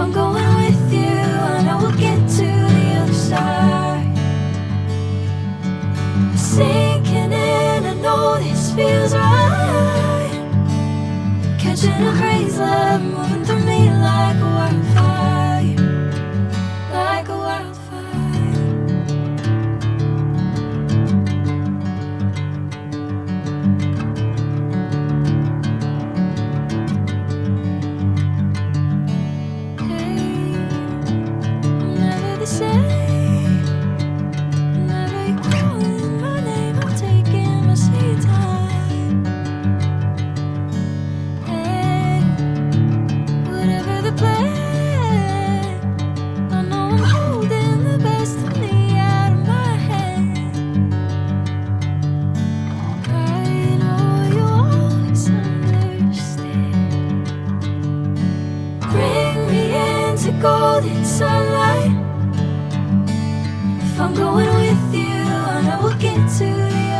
I'm going with you, I know we'll get to the other side. Sinking in, I know this feels right. Catching a crazy love, moving through me like a wildfire, like a wildfire. Golden sunlight. If I'm going with you, I know we'll get to the